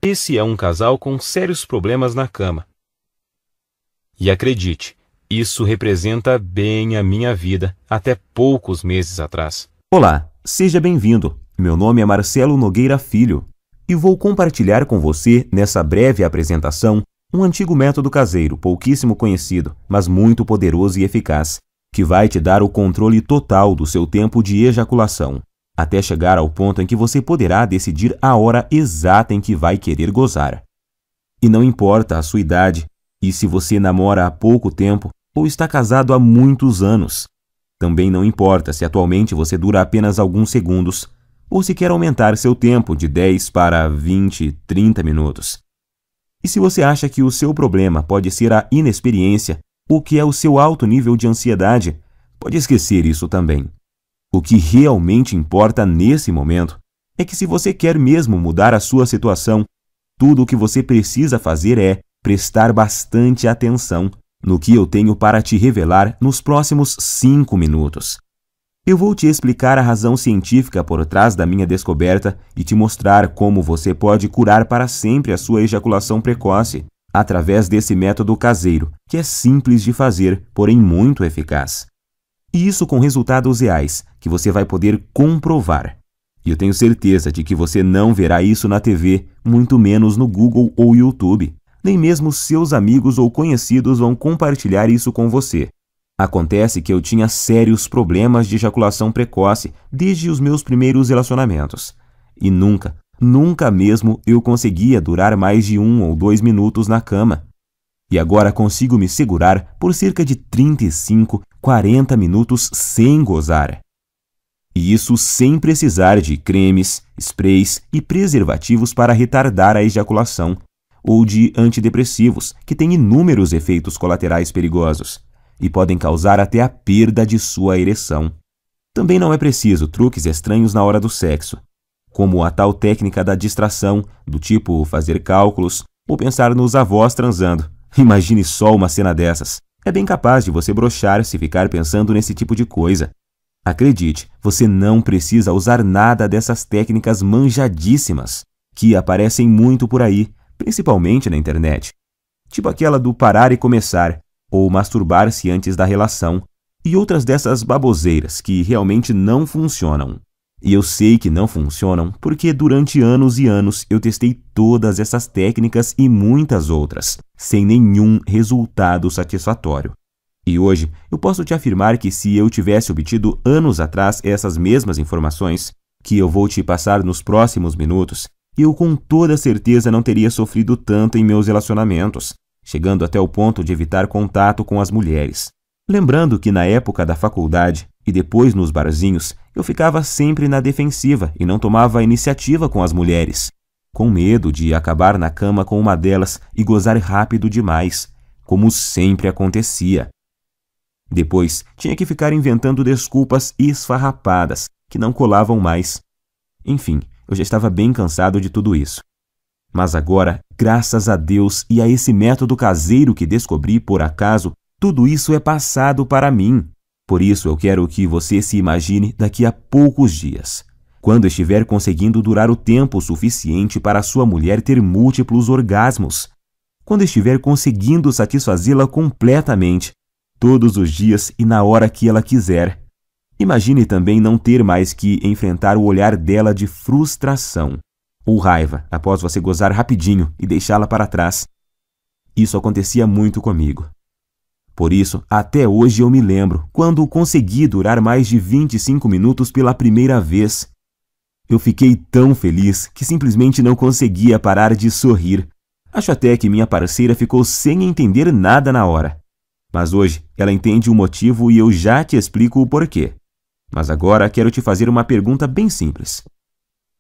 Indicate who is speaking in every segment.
Speaker 1: Esse é um casal com sérios problemas na cama. E acredite, isso representa bem a minha vida até poucos meses atrás.
Speaker 2: Olá, seja bem-vindo. Meu nome é Marcelo Nogueira Filho e vou compartilhar com você, nessa breve apresentação, um antigo método caseiro, pouquíssimo conhecido, mas muito poderoso e eficaz, que vai te dar o controle total do seu tempo de ejaculação, até chegar ao ponto em que você poderá decidir a hora exata em que vai querer gozar. E não importa a sua idade, e se você namora há pouco tempo ou está casado há muitos anos. Também não importa se atualmente você dura apenas alguns segundos, ou se quer aumentar seu tempo de 10 para 20, 30 minutos. E se você acha que o seu problema pode ser a inexperiência, ou que é o seu alto nível de ansiedade, pode esquecer isso também. O que realmente importa nesse momento é que se você quer mesmo mudar a sua situação, tudo o que você precisa fazer é prestar bastante atenção no que eu tenho para te revelar nos próximos 5 minutos. Eu vou te explicar a razão científica por trás da minha descoberta e te mostrar como você pode curar para sempre a sua ejaculação precoce através desse método caseiro, que é simples de fazer, porém muito eficaz. E isso com resultados reais, que você vai poder comprovar. E eu tenho certeza de que você não verá isso na TV, muito menos no Google ou YouTube. Nem mesmo seus amigos ou conhecidos vão compartilhar isso com você. Acontece que eu tinha sérios problemas de ejaculação precoce desde os meus primeiros relacionamentos. E nunca mesmo eu conseguia durar mais de 1 ou 2 minutos na cama. E agora consigo me segurar por cerca de 35, 40 minutos sem gozar. E isso sem precisar de cremes, sprays e preservativos para retardar a ejaculação, ou de antidepressivos, que têm inúmeros efeitos colaterais perigosos e podem causar até a perda de sua ereção. Também não é preciso truques estranhos na hora do sexo, como a tal técnica da distração, do tipo fazer cálculos ou pensar nos avós transando. Imagine só uma cena dessas. É bem capaz de você broxar se ficar pensando nesse tipo de coisa. Acredite, você não precisa usar nada dessas técnicas manjadíssimas, que aparecem muito por aí, principalmente na internet. Tipo aquela do parar e começar, ou masturbar-se antes da relação, e outras dessas baboseiras que realmente não funcionam. E eu sei que não funcionam porque durante anos e anos eu testei todas essas técnicas e muitas outras, sem nenhum resultado satisfatório. E hoje eu posso te afirmar que se eu tivesse obtido anos atrás essas mesmas informações, que eu vou te passar nos próximos minutos, eu com toda certeza não teria sofrido tanto em meus relacionamentos, chegando até o ponto de evitar contato com as mulheres. Lembrando que na época da faculdade e depois nos barzinhos, eu ficava sempre na defensiva e não tomava iniciativa com as mulheres, com medo de acabar na cama com uma delas e gozar rápido demais, como sempre acontecia. Depois, tinha que ficar inventando desculpas esfarrapadas, que não colavam mais. Enfim, eu já estava bem cansado de tudo isso. Mas agora, graças a Deus e a esse método caseiro que descobri por acaso, tudo isso é passado para mim. Por isso eu quero que você se imagine daqui a poucos dias, quando estiver conseguindo durar o tempo suficiente para sua mulher ter múltiplos orgasmos, quando estiver conseguindo satisfazê-la completamente, todos os dias e na hora que ela quiser. Imagine também não ter mais que enfrentar o olhar dela de frustração ou raiva após você gozar rapidinho e deixá-la para trás. Isso acontecia muito comigo. Por isso, até hoje eu me lembro quando consegui durar mais de 25 minutos pela primeira vez. Eu fiquei tão feliz que simplesmente não conseguia parar de sorrir. Acho até que minha parceira ficou sem entender nada na hora. Mas hoje ela entende o motivo e eu já te explico o porquê. Mas agora quero te fazer uma pergunta bem simples.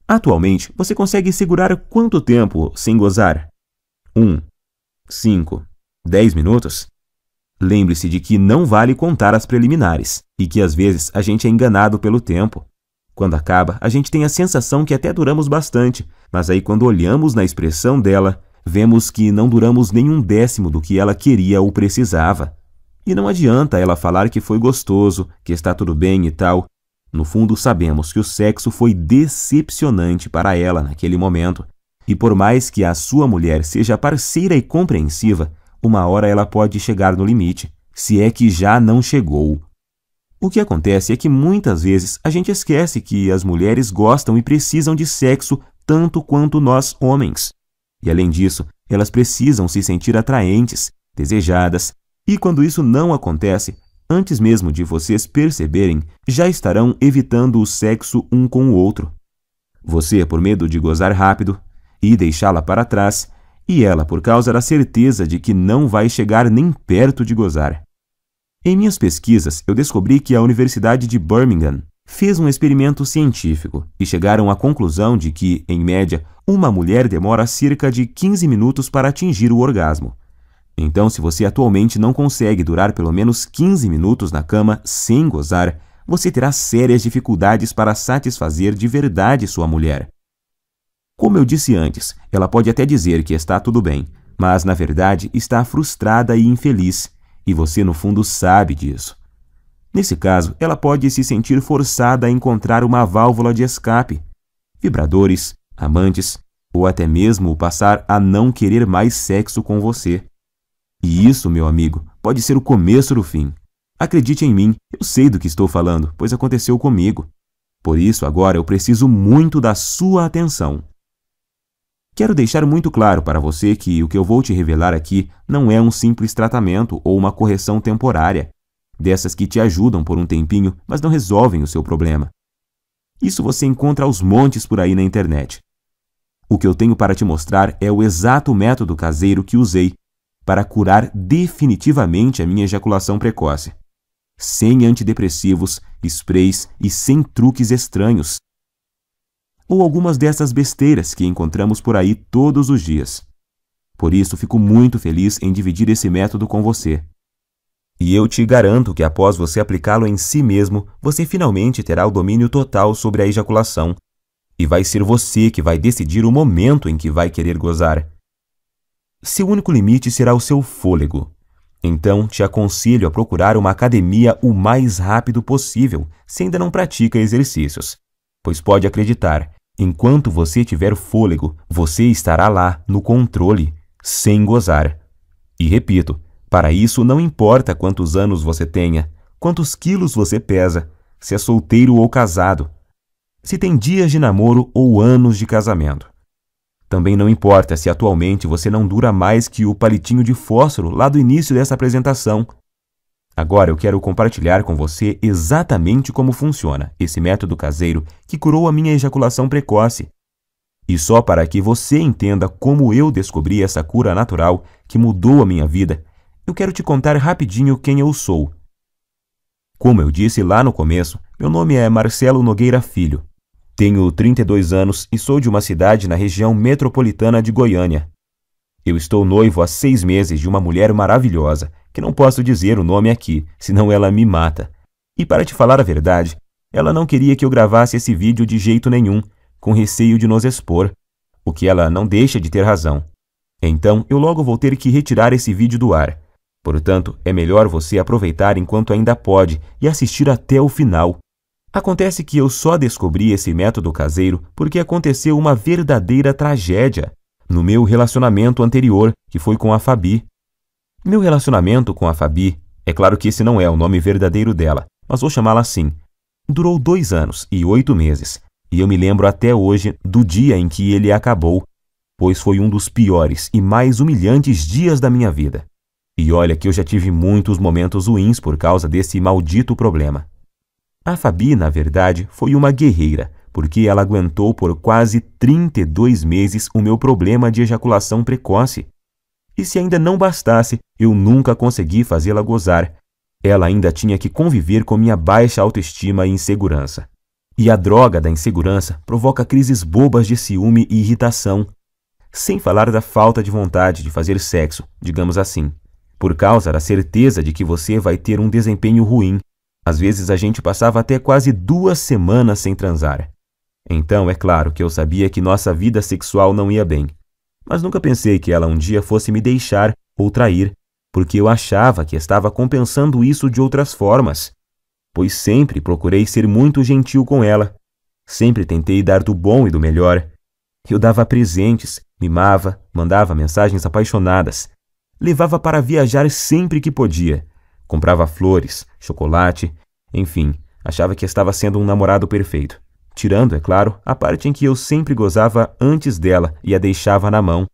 Speaker 2: Atualmente, você consegue segurar quanto tempo sem gozar? 1, 5, 10 minutos? Lembre-se de que não vale contar as preliminares e que às vezes a gente é enganado pelo tempo. Quando acaba, a gente tem a sensação que até duramos bastante, mas aí quando olhamos na expressão dela, vemos que não duramos nem 1/10 do que ela queria ou precisava. E não adianta ela falar que foi gostoso, que está tudo bem e tal. No fundo, sabemos que o sexo foi decepcionante para ela naquele momento E por mais que a sua mulher seja parceira e compreensiva, uma hora ela pode chegar no limite, se é que já não chegou. O que acontece é que muitas vezes a gente esquece que as mulheres gostam e precisam de sexo tanto quanto nós homens. E além disso, elas precisam se sentir atraentes, desejadas, e quando isso não acontece, antes mesmo de vocês perceberem, já estarão evitando o sexo um com o outro. Você por medo de gozar rápido e deixá-la para trás, e ela por causa da certeza de que não vai chegar nem perto de gozar. Em minhas pesquisas, eu descobri que a Universidade de Birmingham fez um experimento científico e chegaram à conclusão de que, em média, uma mulher demora cerca de 15 minutos para atingir o orgasmo. Então, se você atualmente não consegue durar pelo menos 15 minutos na cama sem gozar, você terá sérias dificuldades para satisfazer de verdade sua mulher. Como eu disse antes, ela pode até dizer que está tudo bem, mas na verdade está frustrada e infeliz, e você no fundo sabe disso. Nesse caso, ela pode se sentir forçada a encontrar uma válvula de escape, vibradores, amantes, ou até mesmo passar a não querer mais sexo com você. E isso, meu amigo, pode ser o começo do fim. Acredite em mim, eu sei do que estou falando, pois aconteceu comigo. Por isso, agora eu preciso muito da sua atenção. Quero deixar muito claro para você que o que eu vou te revelar aqui não é um simples tratamento ou uma correção temporária, dessas que te ajudam por um tempinho, mas não resolvem o seu problema. Isso você encontra aos montes por aí na internet. O que eu tenho para te mostrar é o exato método caseiro que usei para curar definitivamente a minha ejaculação precoce. Sem antidepressivos, sprays e sem truques estranhos, ou algumas dessas besteiras que encontramos por aí todos os dias. Por isso, fico muito feliz em dividir esse método com você. E eu te garanto que após você aplicá-lo em si mesmo, você finalmente terá o domínio total sobre a ejaculação. E vai ser você que vai decidir o momento em que vai querer gozar. Seu único limite será o seu fôlego. Então, te aconselho a procurar uma academia o mais rápido possível, se ainda não pratica exercícios. Pois pode acreditar, enquanto você tiver fôlego, você estará lá, no controle, sem gozar. E repito, para isso não importa quantos anos você tenha, quantos quilos você pesa, se é solteiro ou casado, se tem dias de namoro ou anos de casamento. Também não importa se atualmente você não dura mais que o palitinho de fósforo lá do início dessa apresentação. Agora eu quero compartilhar com você exatamente como funciona esse método caseiro que curou a minha ejaculação precoce. E só para que você entenda como eu descobri essa cura natural que mudou a minha vida, eu quero te contar rapidinho quem eu sou. Como eu disse lá no começo, meu nome é Marcelo Nogueira Filho. Tenho 32 anos e sou de uma cidade na região metropolitana de Goiânia. Eu estou noivo há 6 meses de uma mulher maravilhosa, que não posso dizer o nome aqui, senão ela me mata. E para te falar a verdade, ela não queria que eu gravasse esse vídeo de jeito nenhum, com receio de nos expor, o que ela não deixa de ter razão. Então, eu logo vou ter que retirar esse vídeo do ar. Portanto, é melhor você aproveitar enquanto ainda pode e assistir até o final. Acontece que eu só descobri esse método caseiro porque aconteceu uma verdadeira tragédia no meu relacionamento anterior, que foi com a Fabi. Meu relacionamento com a Fabi, é claro que esse não é o nome verdadeiro dela, mas vou chamá-la assim, durou 2 anos e 8 meses, e eu me lembro até hoje do dia em que ele acabou, pois foi um dos piores e mais humilhantes dias da minha vida. E olha que eu já tive muitos momentos ruins por causa desse maldito problema. A Fabi, na verdade, foi uma guerreira, porque ela aguentou por quase 32 meses o meu problema de ejaculação precoce. E se ainda não bastasse, eu nunca consegui fazê-la gozar. Ela ainda tinha que conviver com minha baixa autoestima e insegurança. E a droga da insegurança provoca crises bobas de ciúme e irritação. Sem falar da falta de vontade de fazer sexo, digamos assim, por causa da certeza de que você vai ter um desempenho ruim. Às vezes a gente passava até quase 2 semanas sem transar. Então, é claro que eu sabia que nossa vida sexual não ia bem. Mas nunca pensei que ela um dia fosse me deixar ou trair, porque eu achava que estava compensando isso de outras formas. Pois sempre procurei ser muito gentil com ela. Sempre tentei dar do bom e do melhor. Eu dava presentes, mimava, mandava mensagens apaixonadas. Levava para viajar sempre que podia. Comprava flores, chocolate, enfim, achava que estava sendo um namorado perfeito. Tirando, é claro, a parte em que eu sempre gozava antes dela e a deixava na mão.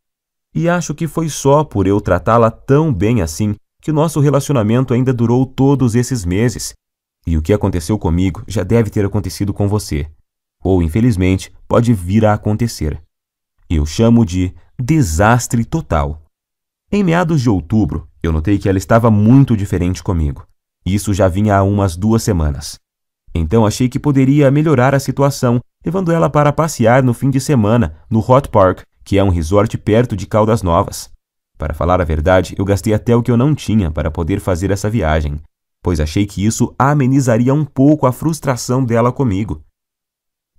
Speaker 2: E acho que foi só por eu tratá-la tão bem assim que o nosso relacionamento ainda durou todos esses meses. E o que aconteceu comigo já deve ter acontecido com você. Ou, infelizmente, pode vir a acontecer. Eu chamo de desastre total. Em meados de outubro, eu notei que ela estava muito diferente comigo. Isso já vinha há umas 2 semanas. Então achei que poderia melhorar a situação, levando ela para passear no fim de semana no Hot Park, que é um resort perto de Caldas Novas. Para falar a verdade, eu gastei até o que eu não tinha para poder fazer essa viagem, pois achei que isso amenizaria um pouco a frustração dela comigo.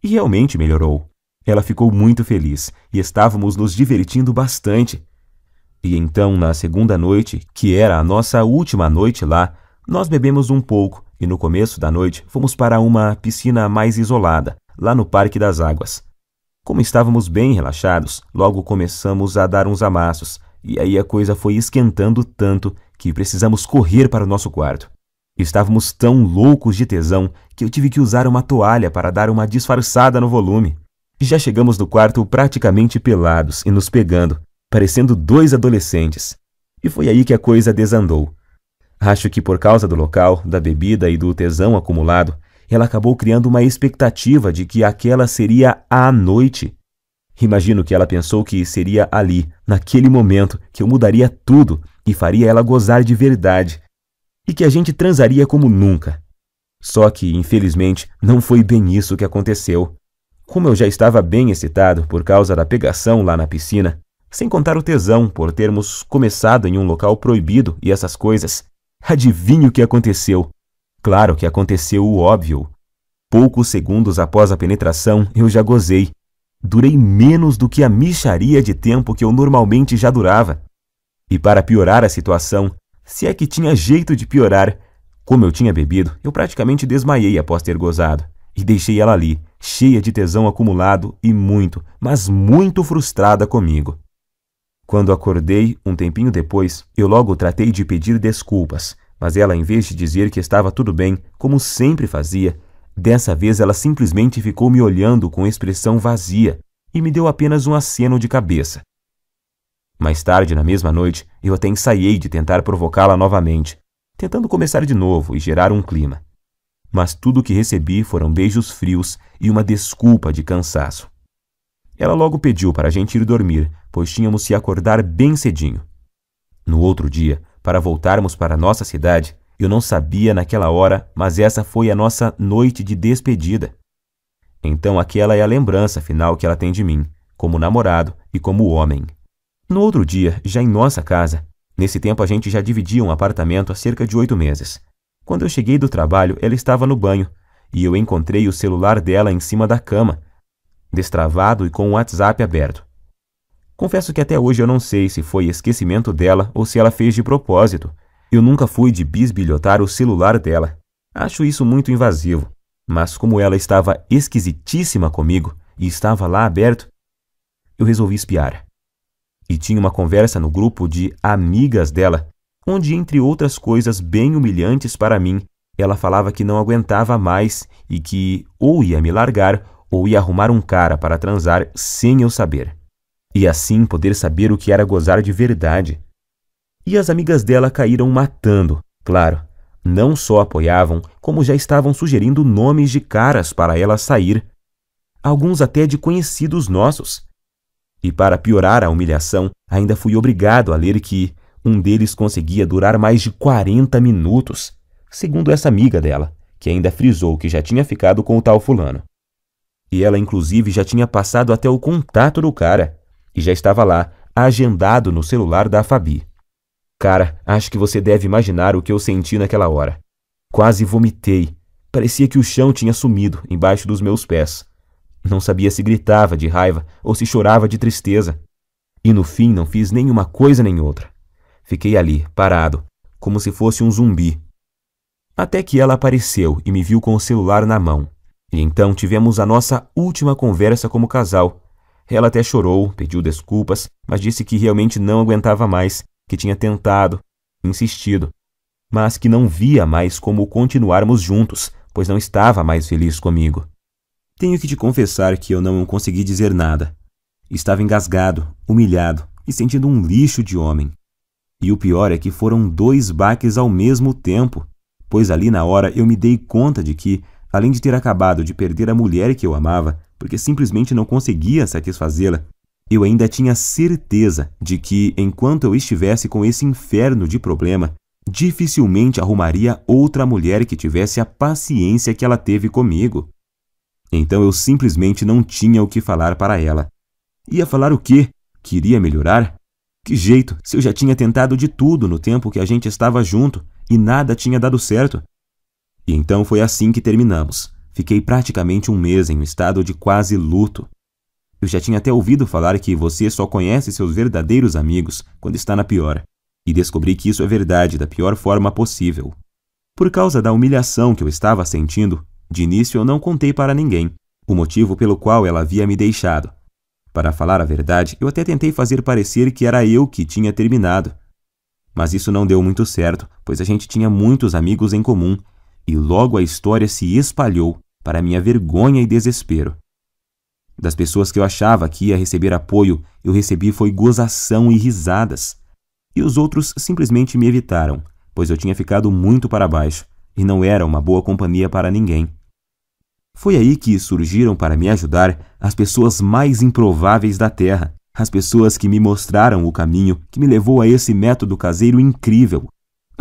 Speaker 2: E realmente melhorou. Ela ficou muito feliz e estávamos nos divertindo bastante. E então, na segunda noite, que era a nossa última noite lá, nós bebemos um pouco e no começo da noite fomos para uma piscina mais isolada, lá no Parque das Águas. Como estávamos bem relaxados, logo começamos a dar uns amassos, e aí a coisa foi esquentando tanto que precisamos correr para o nosso quarto. Estávamos tão loucos de tesão que eu tive que usar uma toalha para dar uma disfarçada no volume. Já chegamos no quarto praticamente pelados e nos pegando, parecendo 2 adolescentes. E foi aí que a coisa desandou. Acho que por causa do local, da bebida e do tesão acumulado, ela acabou criando uma expectativa de que aquela seria a noite. Imagino que ela pensou que seria ali, naquele momento, que eu mudaria tudo e faria ela gozar de verdade. E que a gente transaria como nunca. Só que, infelizmente, não foi bem isso que aconteceu. Como eu já estava bem excitado por causa da pegação lá na piscina, sem contar o tesão por termos começado em um local proibido e essas coisas, adivinhe o que aconteceu? Claro que aconteceu o óbvio. Poucos segundos após a penetração, eu já gozei. Durei menos do que a mixaria de tempo que eu normalmente já durava. E para piorar a situação, se é que tinha jeito de piorar, como eu tinha bebido, eu praticamente desmaiei após ter gozado. E deixei ela ali, cheia de tesão acumulado e muito, mas muito frustrada comigo. Quando acordei, um tempinho depois, eu logo tratei de pedir desculpas, mas ela, em vez de dizer que estava tudo bem, como sempre fazia, dessa vez ela simplesmente ficou me olhando com expressão vazia e me deu apenas um aceno de cabeça. Mais tarde, na mesma noite, eu até ensaiei de tentar provocá-la novamente, tentando começar de novo e gerar um clima. Mas tudo o que recebi foram beijos frios e uma desculpa de cansaço. Ela logo pediu para a gente ir dormir, pois tínhamos que acordar bem cedinho. No outro dia, para voltarmos para nossa cidade, eu não sabia naquela hora, mas essa foi a nossa noite de despedida. Então aquela é a lembrança final que ela tem de mim, como namorado e como homem. No outro dia, já em nossa casa, nesse tempo a gente já dividia um apartamento há cerca de 8 meses. Quando eu cheguei do trabalho, ela estava no banho, e eu encontrei o celular dela em cima da cama, destravado e com o WhatsApp aberto. Confesso que até hoje eu não sei se foi esquecimento dela ou se ela fez de propósito. Eu nunca fui de bisbilhotar o celular dela. Acho isso muito invasivo. Mas como ela estava esquisitíssima comigo e estava lá aberto, eu resolvi espiar. E tinha uma conversa no grupo de amigas dela, onde, entre outras coisas bem humilhantes para mim, ela falava que não aguentava mais e que ou ia me largar ou ia arrumar um cara para transar sem eu saber. E assim poder saber o que era gozar de verdade. E as amigas dela caíram matando, claro. Não só apoiavam, como já estavam sugerindo nomes de caras para ela sair. Alguns até de conhecidos nossos. E para piorar a humilhação, ainda fui obrigado a ler que um deles conseguia durar mais de 40 minutos, segundo essa amiga dela, que ainda frisou que já tinha ficado com o tal fulano. E ela inclusive já tinha passado até o contato do cara, e já estava lá, agendado no celular da Fabi. Cara, acho que você deve imaginar o que eu senti naquela hora. Quase vomitei. Parecia que o chão tinha sumido embaixo dos meus pés. Não sabia se gritava de raiva ou se chorava de tristeza. E no fim não fiz nenhuma coisa nem outra. Fiquei ali, parado, como se fosse um zumbi. Até que ela apareceu e me viu com o celular na mão. E então tivemos a nossa última conversa como casal. Ela até chorou, pediu desculpas, mas disse que realmente não aguentava mais, que tinha tentado, insistido, mas que não via mais como continuarmos juntos, pois não estava mais feliz comigo. Tenho que te confessar que eu não consegui dizer nada. Estava engasgado, humilhado e sentindo um lixo de homem. E o pior é que foram 2 baques ao mesmo tempo, pois ali na hora eu me dei conta de que, além de ter acabado de perder a mulher que eu amava, porque simplesmente não conseguia satisfazê-la, eu ainda tinha certeza de que, enquanto eu estivesse com esse inferno de problema, dificilmente arrumaria outra mulher que tivesse a paciência que ela teve comigo. Então eu simplesmente não tinha o que falar para ela. Ia falar o quê? Queria melhorar? Que jeito, se eu já tinha tentado de tudo no tempo que a gente estava junto e nada tinha dado certo? E então foi assim que terminamos. Fiquei praticamente um mês em um estado de quase luto. Eu já tinha até ouvido falar que você só conhece seus verdadeiros amigos quando está na pior. E descobri que isso é verdade da pior forma possível. Por causa da humilhação que eu estava sentindo, de início eu não contei para ninguém o motivo pelo qual ela havia me deixado. Para falar a verdade, eu até tentei fazer parecer que era eu que tinha terminado. Mas isso não deu muito certo, pois a gente tinha muitos amigos em comum, e logo a história se espalhou, para minha vergonha e desespero. Das pessoas que eu achava que ia receber apoio, eu recebi foi gozação e risadas. E os outros simplesmente me evitaram, pois eu tinha ficado muito para baixo, e não era uma boa companhia para ninguém. Foi aí que surgiram para me ajudar as pessoas mais improváveis da Terra, as pessoas que me mostraram o caminho que me levou a esse método caseiro incrível,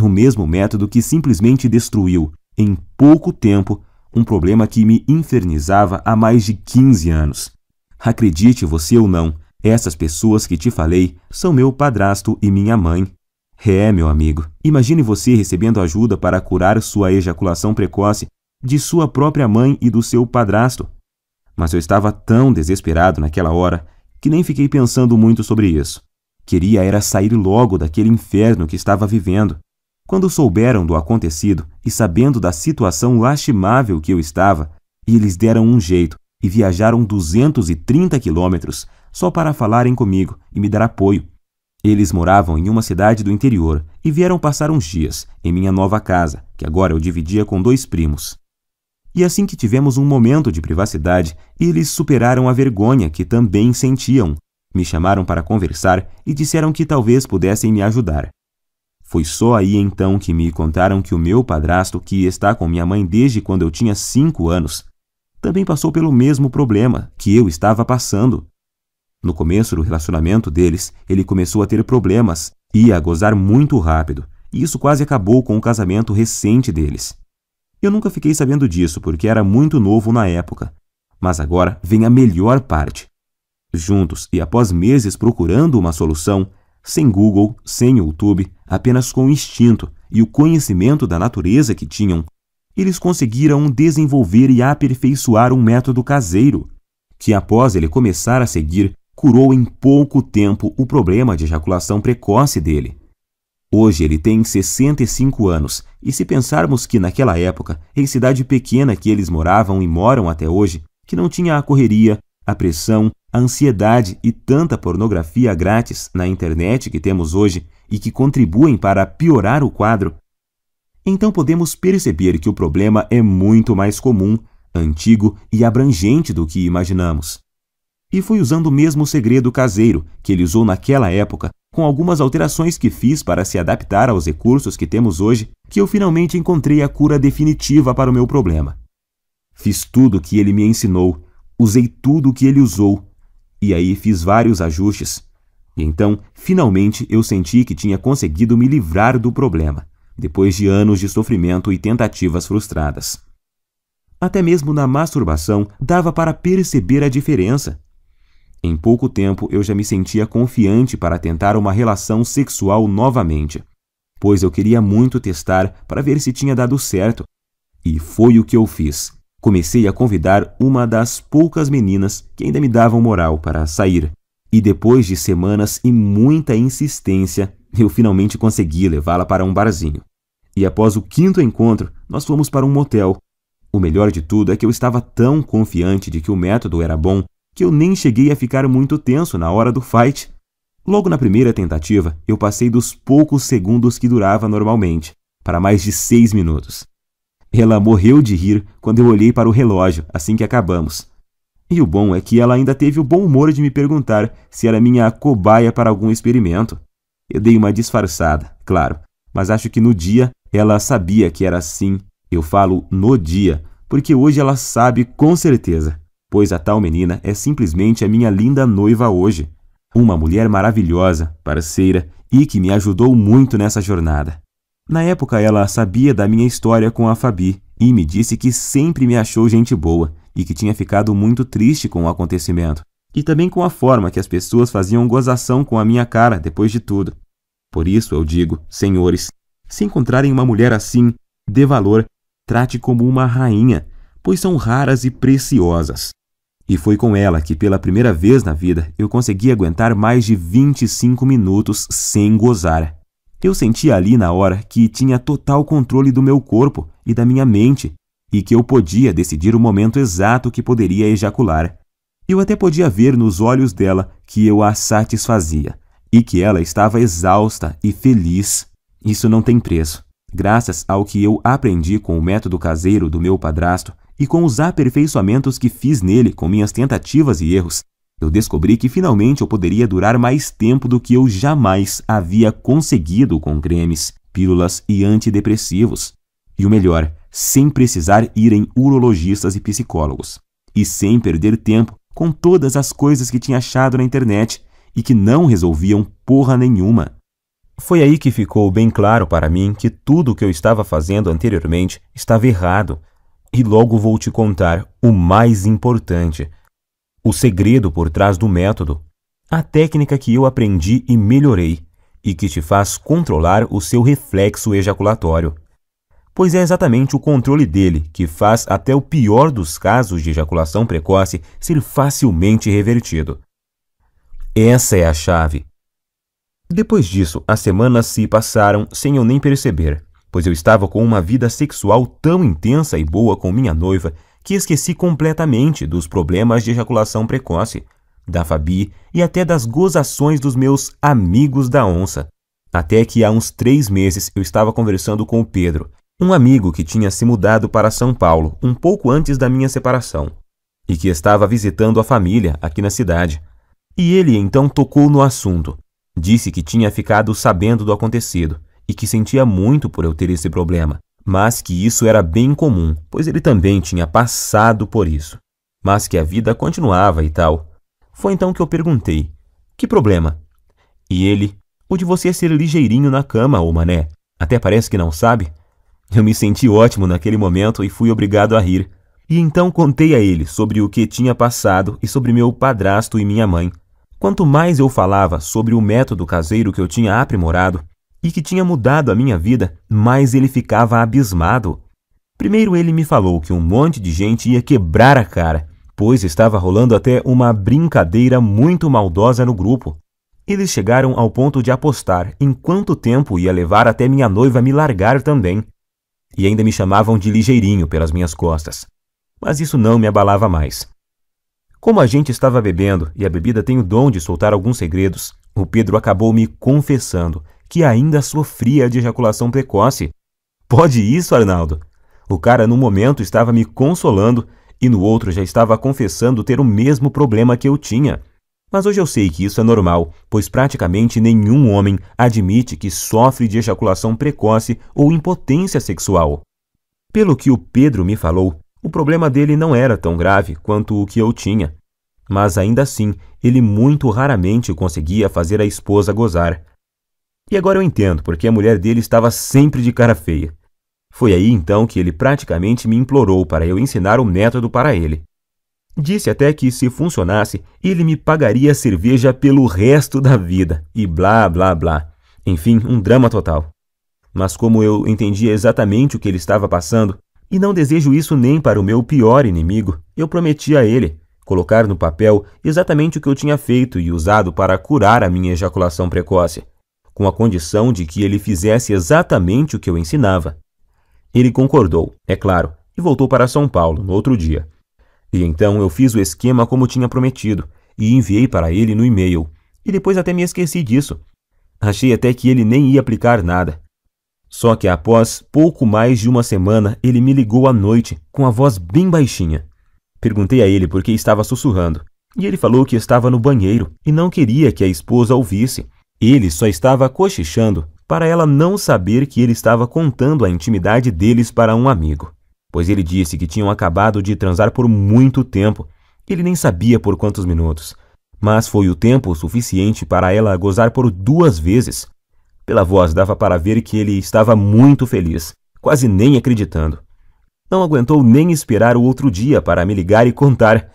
Speaker 2: o mesmo método que simplesmente destruiu, em pouco tempo, um problema que me infernizava há mais de 15 anos. Acredite você ou não, essas pessoas que te falei são meu padrasto e minha mãe. Meu amigo, imagine você recebendo ajuda para curar sua ejaculação precoce de sua própria mãe e do seu padrasto. Mas eu estava tão desesperado naquela hora que nem fiquei pensando muito sobre isso. Queria era sair logo daquele inferno que estava vivendo. Quando souberam do acontecido e sabendo da situação lastimável que eu estava, eles deram um jeito e viajaram 230 quilômetros só para falarem comigo e me dar apoio. Eles moravam em uma cidade do interior e vieram passar uns dias em minha nova casa, que agora eu dividia com 2 primos. E assim que tivemos um momento de privacidade, eles superaram a vergonha que também sentiam. Me chamaram para conversar e disseram que talvez pudessem me ajudar. Foi só aí então que me contaram que o meu padrasto, que está com minha mãe desde quando eu tinha 5 anos, também passou pelo mesmo problema que eu estava passando. No começo do relacionamento deles, ele começou a ter problemas e a gozar muito rápido, e isso quase acabou com o casamento recente deles. Eu nunca fiquei sabendo disso porque era muito novo na época, mas agora vem a melhor parte. Juntos e após meses procurando uma solução, sem Google, sem YouTube, apenas com o instinto e o conhecimento da natureza que tinham, eles conseguiram desenvolver e aperfeiçoar um método caseiro, que após ele começar a seguir, curou em pouco tempo o problema de ejaculação precoce dele. Hoje ele tem 65 anos, e se pensarmos que naquela época, em cidade pequena que eles moravam e moram até hoje, que não tinha a correria, a pressão, a ansiedade e tanta pornografia grátis na internet que temos hoje e que contribuem para piorar o quadro, então podemos perceber que o problema é muito mais comum, antigo e abrangente do que imaginamos. E foi usando o mesmo segredo caseiro que ele usou naquela época, com algumas alterações que fiz para se adaptar aos recursos que temos hoje, que eu finalmente encontrei a cura definitiva para o meu problema. Fiz tudo o que ele me ensinou, usei tudo o que ele usou, e aí fiz vários ajustes. E então, finalmente, eu senti que tinha conseguido me livrar do problema, depois de anos de sofrimento e tentativas frustradas. Até mesmo na masturbação dava para perceber a diferença. Em pouco tempo eu já me sentia confiante para tentar uma relação sexual novamente, pois eu queria muito testar para ver se tinha dado certo. E foi o que eu fiz. Comecei a convidar uma das poucas meninas que ainda me davam moral para sair. E depois de semanas e muita insistência, eu finalmente consegui levá-la para um barzinho. E após o 5º encontro, nós fomos para um motel. O melhor de tudo é que eu estava tão confiante de que o método era bom que eu nem cheguei a ficar muito tenso na hora do fight. Logo na primeira tentativa, eu passei dos poucos segundos que durava normalmente, para mais de 6 minutos. Ela morreu de rir quando eu olhei para o relógio assim que acabamos. E o bom é que ela ainda teve o bom humor de me perguntar se era minha cobaia para algum experimento. Eu dei uma disfarçada, claro, mas acho que no dia ela sabia que era assim. Eu falo no dia, porque hoje ela sabe com certeza, pois a tal menina é simplesmente a minha linda noiva hoje. Uma mulher maravilhosa, parceira e que me ajudou muito nessa jornada. Na época ela sabia da minha história com a Fabi e me disse que sempre me achou gente boa e que tinha ficado muito triste com o acontecimento e também com a forma que as pessoas faziam gozação com a minha cara depois de tudo. Por isso eu digo, senhores, se encontrarem uma mulher assim, dê valor, trate como uma rainha, pois são raras e preciosas. E foi com ela que pela primeira vez na vida eu consegui aguentar mais de 25 minutos sem gozar. Eu senti ali na hora que tinha total controle do meu corpo e da minha mente e que eu podia decidir o momento exato que poderia ejacular. Eu até podia ver nos olhos dela que eu a satisfazia e que ela estava exausta e feliz. Isso não tem preço. Graças ao que eu aprendi com o método caseiro do meu padrasto e com os aperfeiçoamentos que fiz nele com minhas tentativas e erros, eu descobri que finalmente eu poderia durar mais tempo do que eu jamais havia conseguido com cremes, pílulas e antidepressivos. E o melhor, sem precisar ir em urologistas e psicólogos. E sem perder tempo com todas as coisas que tinha achado na internet e que não resolviam porra nenhuma. Foi aí que ficou bem claro para mim que tudo o que eu estava fazendo anteriormente estava errado. E logo vou te contar o mais importante. O segredo por trás do método. A técnica que eu aprendi e melhorei e que te faz controlar o seu reflexo ejaculatório. Pois é exatamente o controle dele que faz até o pior dos casos de ejaculação precoce ser facilmente revertido. Essa é a chave. Depois disso, as semanas se passaram sem eu nem perceber, pois eu estava com uma vida sexual tão intensa e boa com minha noiva que esqueci completamente dos problemas de ejaculação precoce, da Fabi e até das gozações dos meus amigos da onça. Até que há uns 3 meses eu estava conversando com o Pedro, um amigo que tinha se mudado para São Paulo um pouco antes da minha separação e que estava visitando a família aqui na cidade. E ele então tocou no assunto. Disse que tinha ficado sabendo do acontecido e que sentia muito por eu ter esse problema, mas que isso era bem comum, pois ele também tinha passado por isso, mas que a vida continuava e tal. Foi então que eu perguntei, que problema? E ele, o de você ser ligeirinho na cama, ô mané, até parece que não sabe. Eu me senti ótimo naquele momento e fui obrigado a rir. E então contei a ele sobre o que tinha passado e sobre meu padrasto e minha mãe. Quanto mais eu falava sobre o método caseiro que eu tinha aprimorado e que tinha mudado a minha vida, mais ele ficava abismado. Primeiro ele me falou que um monte de gente ia quebrar a cara, pois estava rolando até uma brincadeira muito maldosa no grupo. Eles chegaram ao ponto de apostar em quanto tempo ia levar até minha noiva me largar também. E ainda me chamavam de ligeirinho pelas minhas costas. Mas isso não me abalava mais. Como a gente estava bebendo e a bebida tem o dom de soltar alguns segredos, o Pedro acabou me confessando que ainda sofria de ejaculação precoce. Pode isso, Arnaldo? O cara num momento estava me consolando e no outro já estava confessando ter o mesmo problema que eu tinha. Mas hoje eu sei que isso é normal, pois praticamente nenhum homem admite que sofre de ejaculação precoce ou impotência sexual. Pelo que o Pedro me falou, o problema dele não era tão grave quanto o que eu tinha, mas ainda assim ele muito raramente conseguia fazer a esposa gozar. E agora eu entendo porque a mulher dele estava sempre de cara feia. Foi aí então que ele praticamente me implorou para eu ensinar o método para ele. Disse até que se funcionasse, ele me pagaria cerveja pelo resto da vida e blá blá blá. Enfim, um drama total. Mas como eu entendia exatamente o que ele estava passando, e não desejo isso nem para o meu pior inimigo, eu prometi a ele colocar no papel exatamente o que eu tinha feito e usado para curar a minha ejaculação precoce, com a condição de que ele fizesse exatamente o que eu ensinava. Ele concordou, é claro, e voltou para São Paulo no outro dia. E então eu fiz o esquema como tinha prometido e enviei para ele no e-mail. E depois até me esqueci disso. Achei até que ele nem ia aplicar nada. Só que após pouco mais de uma semana, ele me ligou à noite, com a voz bem baixinha. Perguntei a ele por que estava sussurrando, e ele falou que estava no banheiro e não queria que a esposa ouvisse. Ele só estava cochichando para ela não saber que ele estava contando a intimidade deles para um amigo, pois ele disse que tinham acabado de transar por muito tempo. Ele nem sabia por quantos minutos, mas foi o tempo suficiente para ela gozar por 2 vezes. Pela voz dava para ver que ele estava muito feliz, quase nem acreditando. Não aguentou nem esperar o outro dia para me ligar e contar.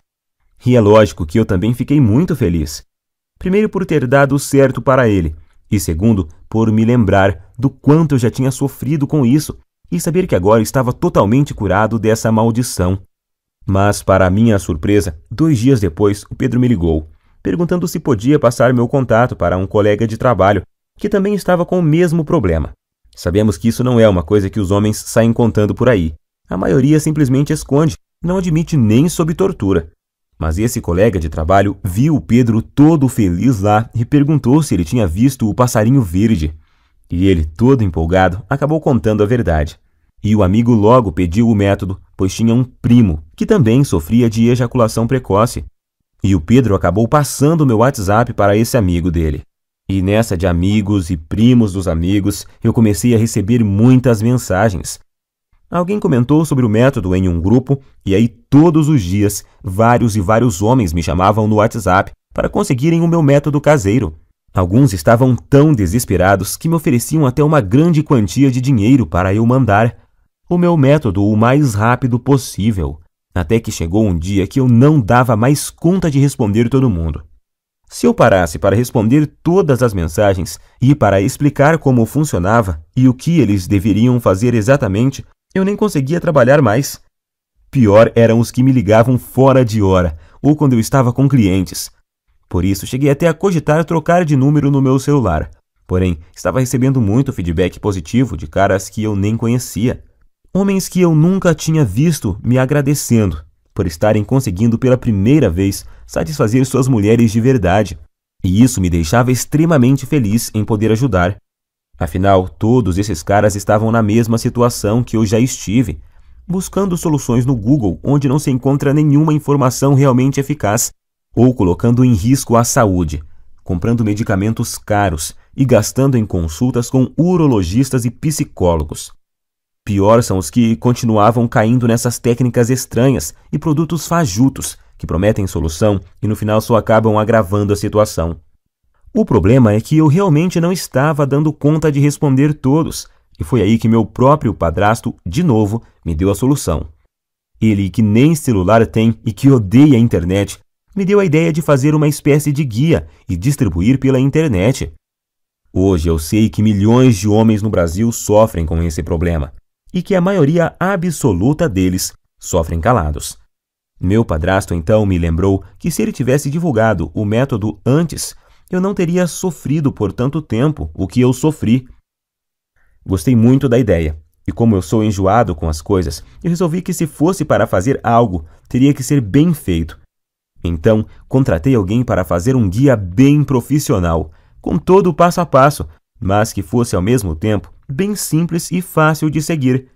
Speaker 2: E é lógico que eu também fiquei muito feliz. Primeiro por ter dado certo para ele, e segundo por me lembrar do quanto eu já tinha sofrido com isso e saber que agora estava totalmente curado dessa maldição. Mas, para minha surpresa, 2 dias depois o Pedro me ligou, perguntando se podia passar meu contato para um colega de trabalho que também estava com o mesmo problema. Sabemos que isso não é uma coisa que os homens saem contando por aí. A maioria simplesmente esconde, não admite nem sob tortura. Mas esse colega de trabalho viu o Pedro todo feliz lá e perguntou se ele tinha visto o passarinho verde. E ele, todo empolgado, acabou contando a verdade. E o amigo logo pediu o método, pois tinha um primo que também sofria de ejaculação precoce. E o Pedro acabou passando o meu WhatsApp para esse amigo dele. E nessa de amigos e primos dos amigos, eu comecei a receber muitas mensagens. Alguém comentou sobre o método em um grupo, e aí todos os dias, vários e vários homens me chamavam no WhatsApp para conseguirem o meu método caseiro. Alguns estavam tão desesperados que me ofereciam até uma grande quantia de dinheiro para eu mandar o meu método o mais rápido possível, até que chegou um dia que eu não dava mais conta de responder todo mundo. Se eu parasse para responder todas as mensagens e para explicar como funcionava e o que eles deveriam fazer exatamente, eu nem conseguia trabalhar mais. Pior eram os que me ligavam fora de hora ou quando eu estava com clientes. Por isso, cheguei até a cogitar trocar de número no meu celular. Porém, estava recebendo muito feedback positivo de caras que eu nem conhecia. Homens que eu nunca tinha visto me agradecendo por estarem conseguindo pela primeira vez satisfazer suas mulheres de verdade. E isso me deixava extremamente feliz em poder ajudar. Afinal, todos esses caras estavam na mesma situação que eu já estive, buscando soluções no Google onde não se encontra nenhuma informação realmente eficaz, ou colocando em risco a saúde, comprando medicamentos caros e gastando em consultas com urologistas e psicólogos. Pior são os que continuavam caindo nessas técnicas estranhas e produtos fajutos que prometem solução e no final só acabam agravando a situação. O problema é que eu realmente não estava dando conta de responder todos, e foi aí que meu próprio padrasto, de novo, me deu a solução. Ele, que nem celular tem e que odeia a internet, me deu a ideia de fazer uma espécie de guia e distribuir pela internet. Hoje eu sei que milhões de homens no Brasil sofrem com esse problema, e que a maioria absoluta deles sofrem calados. Meu padrasto então me lembrou que se ele tivesse divulgado o método antes, eu não teria sofrido por tanto tempo o que eu sofri. Gostei muito da ideia, e como eu sou enjoado com as coisas, eu resolvi que se fosse para fazer algo, teria que ser bem feito. Então, contratei alguém para fazer um guia bem profissional, com todo o passo a passo, mas que fosse ao mesmo tempo bem simples e fácil de seguir.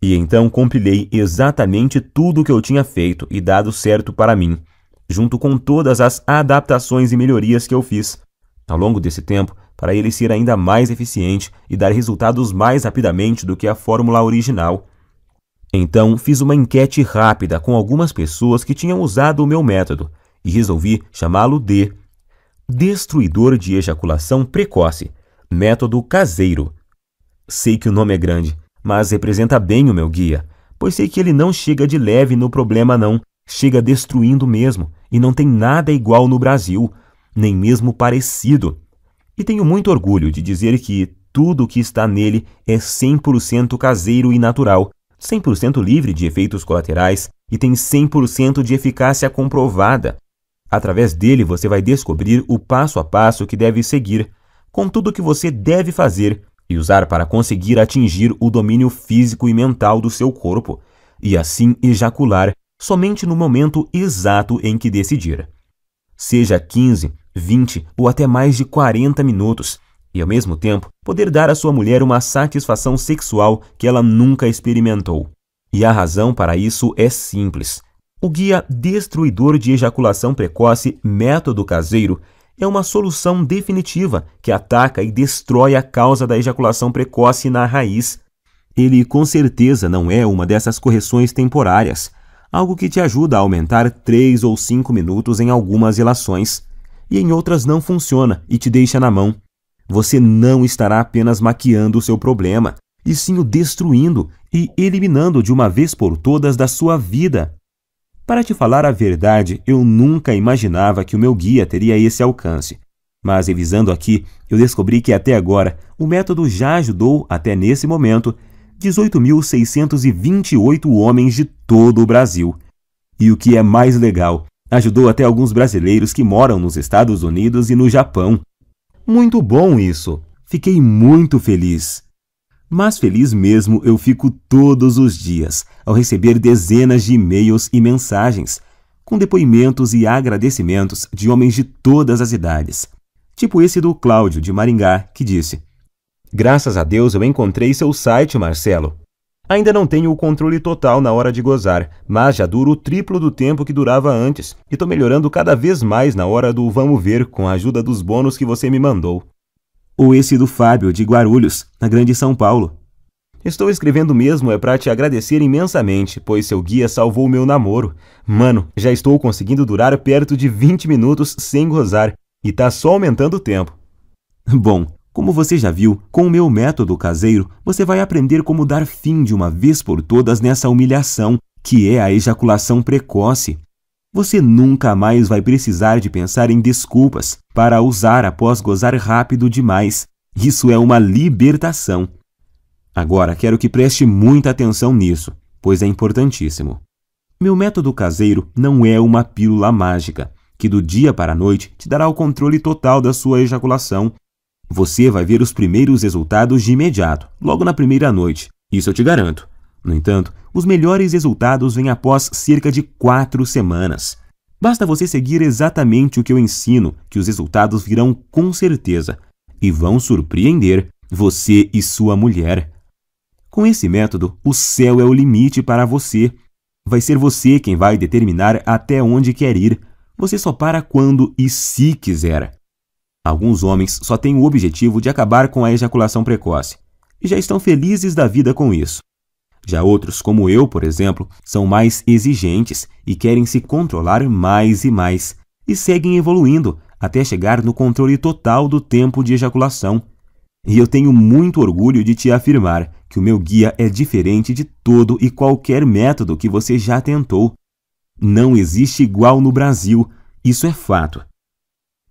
Speaker 2: E então compilei exatamente tudo o que eu tinha feito e dado certo para mim, junto com todas as adaptações e melhorias que eu fiz. Ao longo desse tempo, para ele ser ainda mais eficiente e dar resultados mais rapidamente do que a fórmula original. Então, fiz uma enquete rápida com algumas pessoas que tinham usado o meu método e resolvi chamá-lo de Destruidor de Ejaculação Precoce, Método Caseiro. Sei que o nome é grande, mas representa bem o meu guia, pois sei que ele não chega de leve no problema não, chega destruindo mesmo, e não tem nada igual no Brasil, nem mesmo parecido. E tenho muito orgulho de dizer que tudo o que está nele é 100% caseiro e natural, 100% livre de efeitos colaterais e tem 100% de eficácia comprovada. Através dele você vai descobrir o passo a passo que deve seguir, com tudo o que você deve fazer e usar para conseguir atingir o domínio físico e mental do seu corpo, e assim ejacular somente no momento exato em que decidir. Seja 15, 20 ou até mais de 40 minutos, e ao mesmo tempo poder dar à sua mulher uma satisfação sexual que ela nunca experimentou. E a razão para isso é simples. O guia destruidor de ejaculação precoce Método Caseiro é uma solução definitiva que ataca e destrói a causa da ejaculação precoce na raiz. Ele com certeza não é uma dessas correções temporárias, algo que te ajuda a aumentar 3 ou 5 minutos em algumas relações, e em outras não funciona e te deixa na mão. Você não estará apenas maquiando o seu problema, e sim o destruindo e eliminando de uma vez por todas da sua vida. Para te falar a verdade, eu nunca imaginava que o meu guia teria esse alcance. Mas revisando aqui, eu descobri que até agora o método já ajudou, até nesse momento, 18.628 homens de todo o Brasil. E o que é mais legal, ajudou até alguns brasileiros que moram nos Estados Unidos e no Japão. Muito bom isso! Fiquei muito feliz. Mas feliz mesmo eu fico todos os dias, ao receber dezenas de e-mails e mensagens, com depoimentos e agradecimentos de homens de todas as idades. Tipo esse do Cláudio, de Maringá, que disse: "Graças a Deus eu encontrei seu site, Marcelo. Ainda não tenho o controle total na hora de gozar, mas já duro o triplo do tempo que durava antes, e tô melhorando cada vez mais na hora do vamos ver com a ajuda dos bônus que você me mandou." Ou esse do Fábio, de Guarulhos, na Grande São Paulo: "Estou escrevendo mesmo para te agradecer imensamente, pois seu guia salvou meu namoro. Mano, já estou conseguindo durar perto de 20 minutos sem gozar, e tá só aumentando o tempo." Bom, como você já viu, com o meu método caseiro, você vai aprender como dar fim de uma vez por todas nessa humilhação, que é a ejaculação precoce. Você nunca mais vai precisar de pensar em desculpas para usar após gozar rápido demais. Isso é uma libertação. Agora, quero que preste muita atenção nisso, pois é importantíssimo. Meu método caseiro não é uma pílula mágica, que do dia para a noite te dará o controle total da sua ejaculação. Você vai ver os primeiros resultados de imediato, logo na primeira noite. Isso eu te garanto. No entanto, os melhores resultados vêm após cerca de 4 semanas. Basta você seguir exatamente o que eu ensino, que os resultados virão com certeza e vão surpreender você e sua mulher. Com esse método, o céu é o limite para você. Vai ser você quem vai determinar até onde quer ir. Você só para quando e se quiser. Alguns homens só têm o objetivo de acabar com a ejaculação precoce e já estão felizes da vida com isso. Já outros, como eu, por exemplo, são mais exigentes e querem se controlar mais e mais, e seguem evoluindo até chegar no controle total do tempo de ejaculação. E eu tenho muito orgulho de te afirmar que o meu guia é diferente de todo e qualquer método que você já tentou. Não existe igual no Brasil, isso é fato.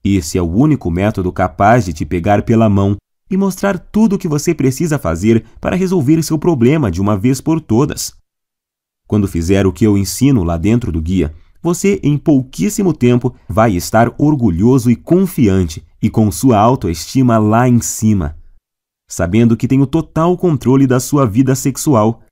Speaker 2: Esse é o único método capaz de te pegar pela mão e mostrar tudo o que você precisa fazer para resolver seu problema de uma vez por todas. Quando fizer o que eu ensino lá dentro do guia, você em pouquíssimo tempo vai estar orgulhoso e confiante e com sua autoestima lá em cima, sabendo que tem o total controle da sua vida sexual.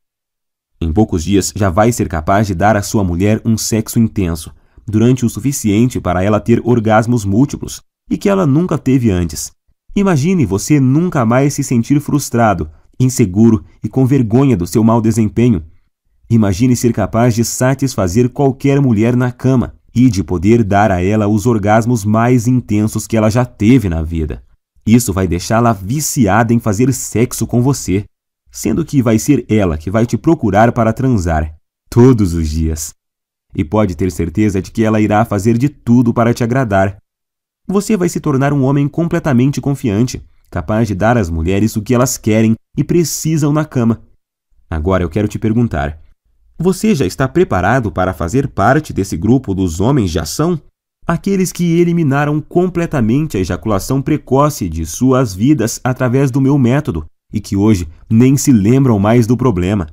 Speaker 2: Em poucos dias já vai ser capaz de dar à sua mulher um sexo intenso, durante o suficiente para ela ter orgasmos múltiplos e que ela nunca teve antes. Imagine você nunca mais se sentir frustrado, inseguro e com vergonha do seu mau desempenho. Imagine ser capaz de satisfazer qualquer mulher na cama e de poder dar a ela os orgasmos mais intensos que ela já teve na vida. Isso vai deixá-la viciada em fazer sexo com você, sendo que vai ser ela que vai te procurar para transar, todos os dias. E pode ter certeza de que ela irá fazer de tudo para te agradar. Você vai se tornar um homem completamente confiante, capaz de dar às mulheres o que elas querem e precisam na cama. Agora eu quero te perguntar: você já está preparado para fazer parte desse grupo dos homens de ação? Aqueles que eliminaram completamente a ejaculação precoce de suas vidas através do meu método e que hoje nem se lembram mais do problema.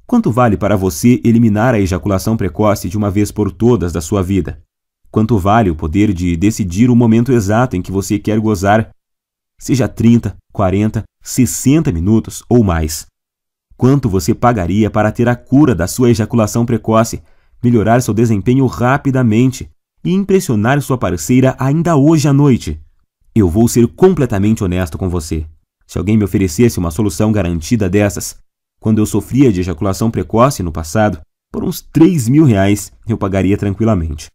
Speaker 2: Quanto vale para você eliminar a ejaculação precoce de uma vez por todas da sua vida? Quanto vale o poder de decidir o momento exato em que você quer gozar? Seja 30, 40, 60 minutos ou mais. Quanto você pagaria para ter a cura da sua ejaculação precoce, melhorar seu desempenho rapidamente e impressionar sua parceira ainda hoje à noite. Eu vou ser completamente honesto com você. Se alguém me oferecesse uma solução garantida dessas, quando eu sofria de ejaculação precoce no passado, por uns R$3.000 eu pagaria tranquilamente.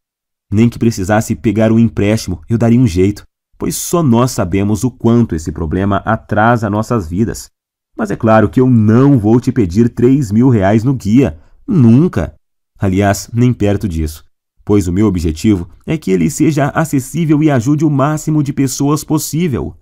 Speaker 2: Nem que precisasse pegar um empréstimo, eu daria um jeito, pois só nós sabemos o quanto esse problema atrasa nossas vidas. Mas é claro que eu não vou te pedir R$3.000 no guia. Nunca! Aliás, nem perto disso, pois o meu objetivo é que ele seja acessível e ajude o máximo de pessoas possível.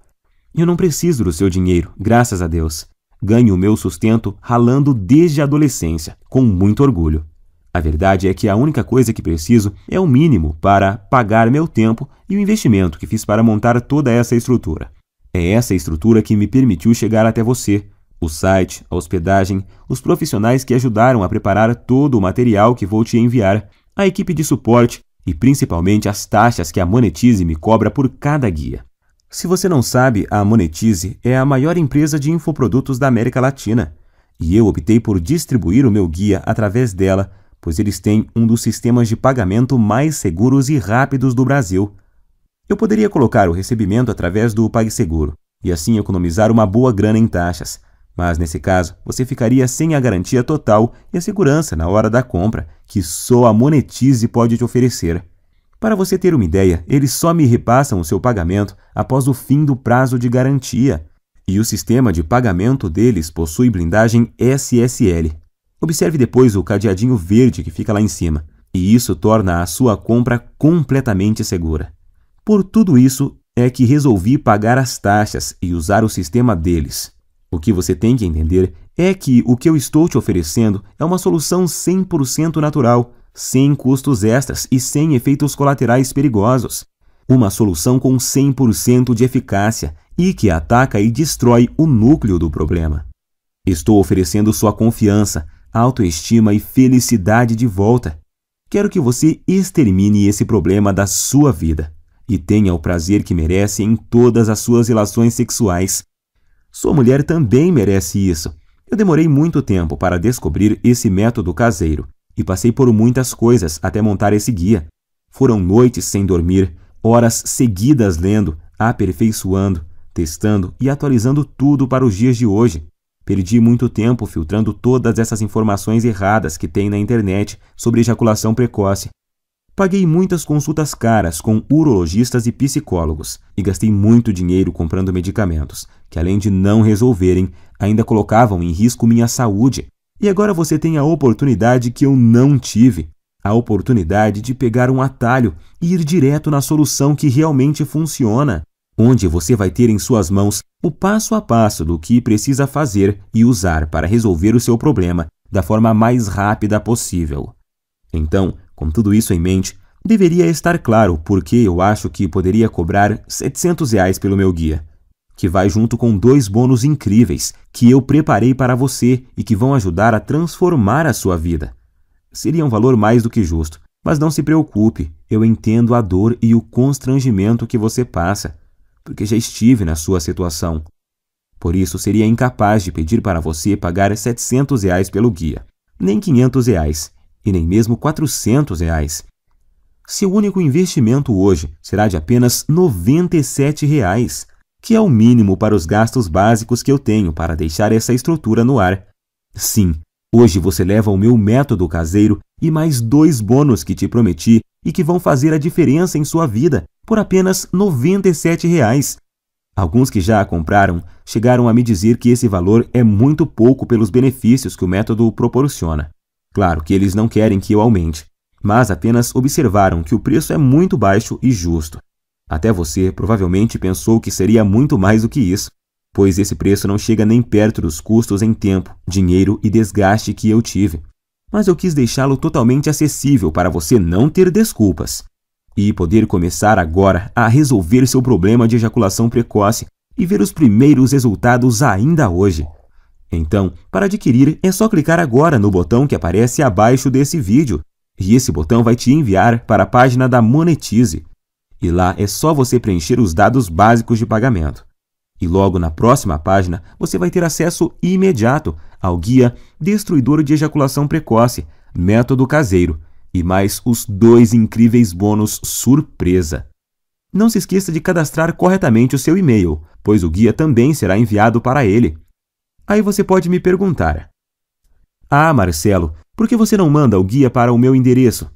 Speaker 2: Eu não preciso do seu dinheiro, graças a Deus. Ganho o meu sustento ralando desde a adolescência, com muito orgulho. A verdade é que a única coisa que preciso é o mínimo para pagar meu tempo e o investimento que fiz para montar toda essa estrutura. É essa estrutura que me permitiu chegar até você. O site, a hospedagem, os profissionais que ajudaram a preparar todo o material que vou te enviar, a equipe de suporte e principalmente as taxas que a Monetize me cobra por cada guia. Se você não sabe, a Monetize é a maior empresa de infoprodutos da América Latina e eu optei por distribuir o meu guia através dela, pois eles têm um dos sistemas de pagamento mais seguros e rápidos do Brasil. Eu poderia colocar o recebimento através do PagSeguro e assim economizar uma boa grana em taxas, mas nesse caso você ficaria sem a garantia total e a segurança na hora da compra que só a Monetize pode te oferecer. Para você ter uma ideia, eles só me repassam o seu pagamento após o fim do prazo de garantia, e o sistema de pagamento deles possui blindagem SSL. Observe depois o cadeadinho verde que fica lá em cima, e isso torna a sua compra completamente segura. Por tudo isso é que resolvi pagar as taxas e usar o sistema deles. O que você tem que entender é que o que eu estou te oferecendo é uma solução 100% natural, sem custos extras e sem efeitos colaterais perigosos. Uma solução com 100% de eficácia e que ataca e destrói o núcleo do problema. Estou oferecendo sua confiança, autoestima e felicidade de volta. Quero que você extermine esse problema da sua vida e tenha o prazer que merece em todas as suas relações sexuais. Sua mulher também merece isso. Eu demorei muito tempo para descobrir esse método caseiro e passei por muitas coisas até montar esse guia. Foram noites sem dormir, horas seguidas lendo, aperfeiçoando, testando e atualizando tudo para os dias de hoje. Perdi muito tempo filtrando todas essas informações erradas que tem na internet sobre ejaculação precoce. Paguei muitas consultas caras com urologistas e psicólogos e gastei muito dinheiro comprando medicamentos, que além de não resolverem, ainda colocavam em risco minha saúde. E agora você tem a oportunidade que eu não tive, a oportunidade de pegar um atalho e ir direto na solução que realmente funciona, onde você vai ter em suas mãos o passo a passo do que precisa fazer e usar para resolver o seu problema da forma mais rápida possível. Então, com tudo isso em mente, deveria estar claro por que eu acho que poderia cobrar R$700 pelo meu guia, que vai junto com 2 bônus incríveis que eu preparei para você e que vão ajudar a transformar a sua vida. Seria um valor mais do que justo, mas não se preocupe, eu entendo a dor e o constrangimento que você passa, porque já estive na sua situação. Por isso, seria incapaz de pedir para você pagar R$700 pelo guia, nem R$500 e nem mesmo R$400. Seu único investimento hoje será de apenas R$97, que é o mínimo para os gastos básicos que eu tenho para deixar essa estrutura no ar. Sim, hoje você leva o meu método caseiro e mais 2 bônus que te prometi e que vão fazer a diferença em sua vida por apenas R$97. Alguns que já a compraram chegaram a me dizer que esse valor é muito pouco pelos benefícios que o método proporciona. Claro que eles não querem que eu aumente, mas apenas observaram que o preço é muito baixo e justo. Até você provavelmente pensou que seria muito mais do que isso, pois esse preço não chega nem perto dos custos em tempo, dinheiro e desgaste que eu tive. Mas eu quis deixá-lo totalmente acessível para você não ter desculpas e poder começar agora a resolver seu problema de ejaculação precoce e ver os primeiros resultados ainda hoje. Então, para adquirir, é só clicar agora no botão que aparece abaixo desse vídeo, e esse botão vai te enviar para a página da Monetize. E lá é só você preencher os dados básicos de pagamento. E logo na próxima página, você vai ter acesso imediato ao guia Destruidor de Ejaculação Precoce, Método Caseiro, e mais os 2 incríveis bônus surpresa. Não se esqueça de cadastrar corretamente o seu e-mail, pois o guia também será enviado para ele. Aí você pode me perguntar: "Ah, Marcelo, por que você não manda o guia para o meu endereço?"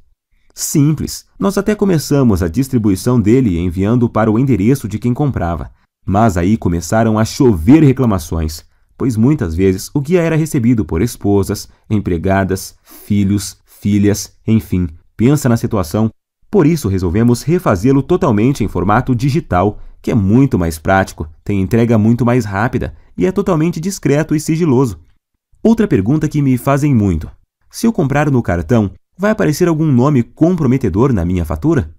Speaker 2: Simples, nós até começamos a distribuição dele enviando para o endereço de quem comprava. Mas aí começaram a chover reclamações, pois muitas vezes o guia era recebido por esposas, empregadas, filhos, filhas, enfim, pensa na situação. Por isso resolvemos refazê-lo totalmente em formato digital, que é muito mais prático, tem entrega muito mais rápida e é totalmente discreto e sigiloso. Outra pergunta que me fazem muito: se eu comprar no cartão, vai aparecer algum nome comprometedor na minha fatura?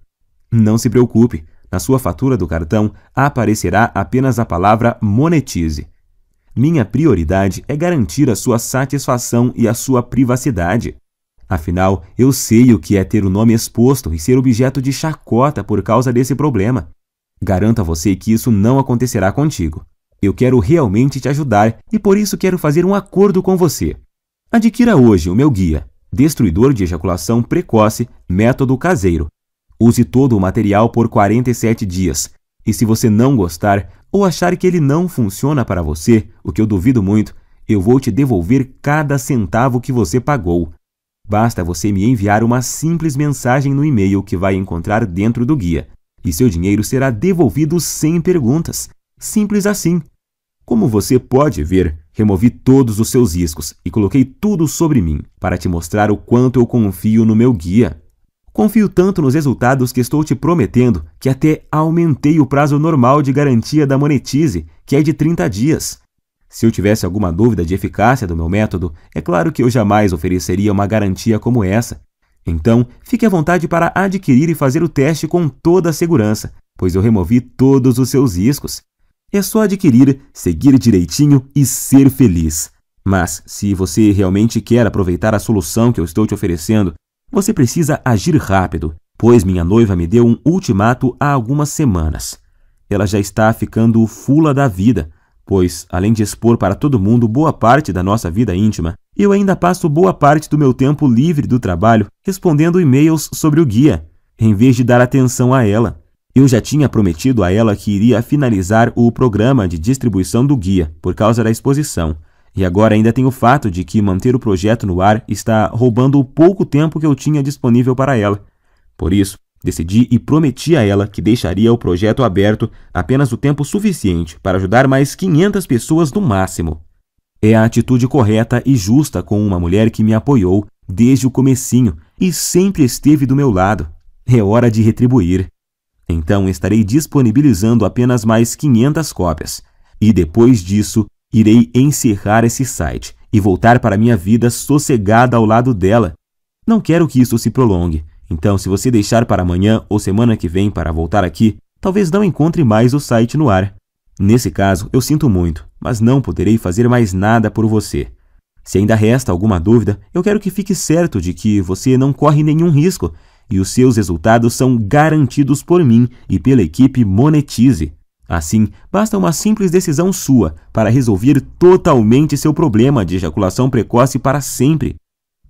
Speaker 2: Não se preocupe, na sua fatura do cartão aparecerá apenas a palavra monetize. Minha prioridade é garantir a sua satisfação e a sua privacidade. Afinal, eu sei o que é ter o nome exposto e ser objeto de chacota por causa desse problema. Garanto a você que isso não acontecerá contigo. Eu quero realmente te ajudar e por isso quero fazer um acordo com você. Adquira hoje o meu guia, Destruidor de Ejaculação Precoce, Método Caseiro. Use todo o material por 47 dias. E se você não gostar ou achar que ele não funciona para você, o que eu duvido muito, eu vou te devolver cada centavo que você pagou. Basta você me enviar uma simples mensagem no e-mail que vai encontrar dentro do guia, e seu dinheiro será devolvido sem perguntas. Simples assim. Como você pode ver, removi todos os seus riscos e coloquei tudo sobre mim para te mostrar o quanto eu confio no meu guia. Confio tanto nos resultados que estou te prometendo que até aumentei o prazo normal de garantia da Monetize, que é de 30 dias. Se eu tivesse alguma dúvida de eficácia do meu método, é claro que eu jamais ofereceria uma garantia como essa. Então, fique à vontade para adquirir e fazer o teste com toda a segurança, pois eu removi todos os seus riscos. É só adquirir, seguir direitinho e ser feliz. Mas, se você realmente quer aproveitar a solução que eu estou te oferecendo, você precisa agir rápido, pois minha noiva me deu um ultimato há algumas semanas. Ela já está ficando fula da vida, pois, além de expor para todo mundo boa parte da nossa vida íntima, eu ainda passo boa parte do meu tempo livre do trabalho respondendo e-mails sobre o guia, em vez de dar atenção a ela. Eu já tinha prometido a ela que iria finalizar o programa de distribuição do guia por causa da exposição. E agora ainda tem o fato de que manter o projeto no ar está roubando o pouco tempo que eu tinha disponível para ela. Por isso, decidi e prometi a ela que deixaria o projeto aberto apenas o tempo suficiente para ajudar mais 500 pessoas no máximo. É a atitude correta e justa com uma mulher que me apoiou desde o comecinho e sempre esteve do meu lado. É hora de retribuir. Então estarei disponibilizando apenas mais 500 cópias. E depois disso, irei encerrar esse site e voltar para minha vida sossegada ao lado dela. Não quero que isso se prolongue, então se você deixar para amanhã ou semana que vem para voltar aqui, talvez não encontre mais o site no ar. Nesse caso, eu sinto muito, mas não poderei fazer mais nada por você. Se ainda resta alguma dúvida, eu quero que fique certo de que você não corre nenhum risco e os seus resultados são garantidos por mim e pela equipe Monetize. Assim, basta uma simples decisão sua para resolver totalmente seu problema de ejaculação precoce para sempre.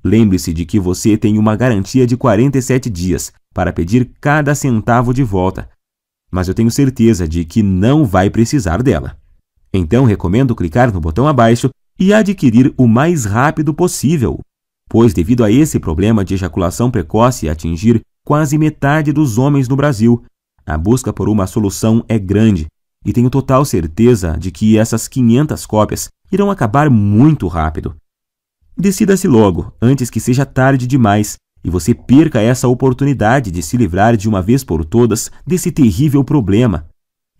Speaker 2: Lembre-se de que você tem uma garantia de 47 dias para pedir cada centavo de volta, mas eu tenho certeza de que não vai precisar dela. Então, recomendo clicar no botão abaixo e adquirir o mais rápido possível, pois devido a esse problema de ejaculação precoce atingir quase metade dos homens no Brasil, a busca por uma solução é grande e tenho total certeza de que essas 500 cópias irão acabar muito rápido. Decida-se logo, antes que seja tarde demais e você perca essa oportunidade de se livrar de uma vez por todas desse terrível problema.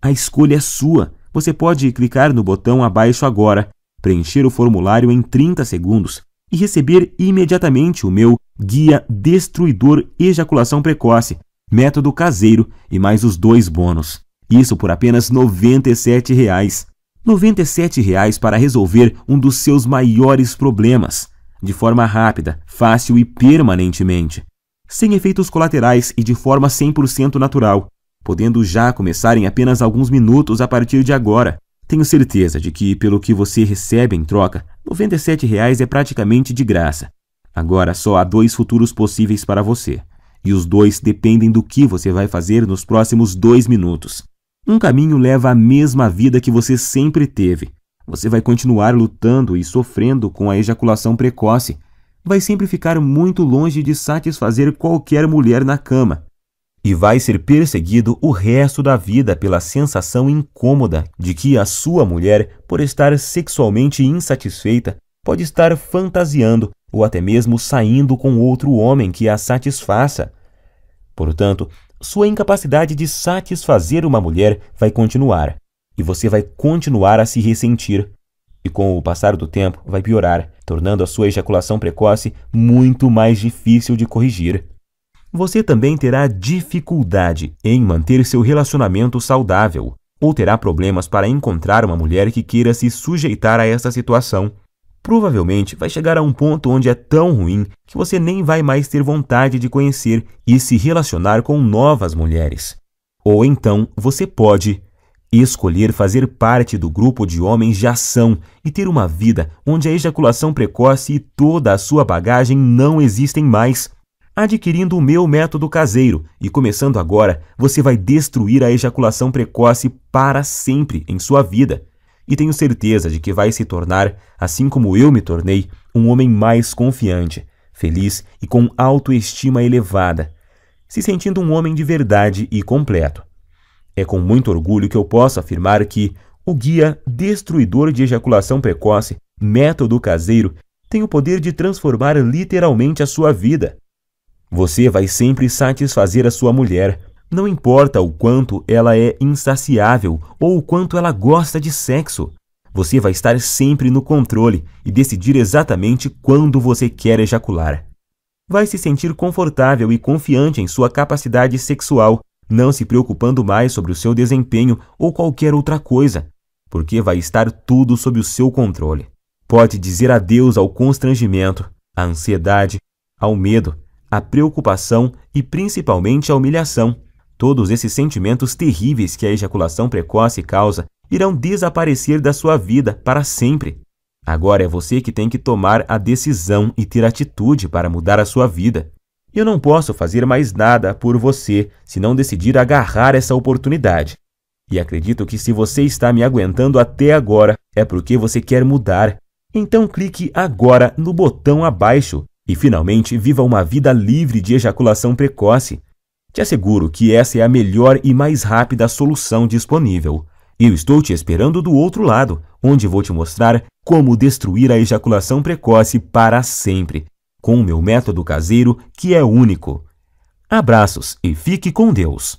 Speaker 2: A escolha é sua. Você pode clicar no botão abaixo agora, preencher o formulário em 30 segundos e receber imediatamente o meu Guia Destruidor Ejaculação Precoce, Método Caseiro e mais os 2 bônus. Isso por apenas R$ 97. R$ 97 para resolver um dos seus maiores problemas, de forma rápida, fácil e permanentemente, sem efeitos colaterais e de forma 100% natural, podendo já começar em apenas alguns minutos a partir de agora. Tenho certeza de que, pelo que você recebe em troca, R$ 97 é praticamente de graça. Agora só há 2 futuros possíveis para você, e os 2 dependem do que você vai fazer nos próximos 2 minutos. Um caminho leva à mesma vida que você sempre teve. Você vai continuar lutando e sofrendo com a ejaculação precoce. Vai sempre ficar muito longe de satisfazer qualquer mulher na cama. E vai ser perseguido o resto da vida pela sensação incômoda de que a sua mulher, por estar sexualmente insatisfeita, pode estar fantasiando ou até mesmo saindo com outro homem que a satisfaça. Portanto, sua incapacidade de satisfazer uma mulher vai continuar, e você vai continuar a se ressentir. E com o passar do tempo vai piorar, tornando a sua ejaculação precoce muito mais difícil de corrigir. Você também terá dificuldade em manter seu relacionamento saudável, ou terá problemas para encontrar uma mulher que queira se sujeitar a essa situação. Provavelmente vai chegar a um ponto onde é tão ruim que você nem vai mais ter vontade de conhecer e se relacionar com novas mulheres. Ou então você pode escolher fazer parte do grupo de homens de ação e ter uma vida onde a ejaculação precoce e toda a sua bagagem não existem mais. Adquirindo o meu método caseiro e começando agora, você vai destruir a ejaculação precoce para sempre em sua vida. E tenho certeza de que vai se tornar, assim como eu me tornei, um homem mais confiante, feliz e com autoestima elevada, se sentindo um homem de verdade e completo. É com muito orgulho que eu posso afirmar que o guia destruidor de ejaculação precoce, método caseiro, tem o poder de transformar literalmente a sua vida. Você vai sempre satisfazer a sua mulher, não importa o quanto ela é insaciável ou o quanto ela gosta de sexo. Você vai estar sempre no controle e decidir exatamente quando você quer ejacular. Vai se sentir confortável e confiante em sua capacidade sexual, não se preocupando mais sobre o seu desempenho ou qualquer outra coisa, porque vai estar tudo sob o seu controle. Pode dizer adeus ao constrangimento, à ansiedade, ao medo, à preocupação e principalmente à humilhação. Todos esses sentimentos terríveis que a ejaculação precoce causa irão desaparecer da sua vida para sempre. Agora é você que tem que tomar a decisão e ter atitude para mudar a sua vida. Eu não posso fazer mais nada por você se não decidir agarrar essa oportunidade. E acredito que se você está me aguentando até agora, é porque você quer mudar. Então clique agora no botão abaixo e finalmente viva uma vida livre de ejaculação precoce. Te asseguro que essa é a melhor e mais rápida solução disponível. Eu estou te esperando do outro lado, onde vou te mostrar como destruir a ejaculação precoce para sempre, com o meu método caseiro que é único. Abraços e fique com Deus!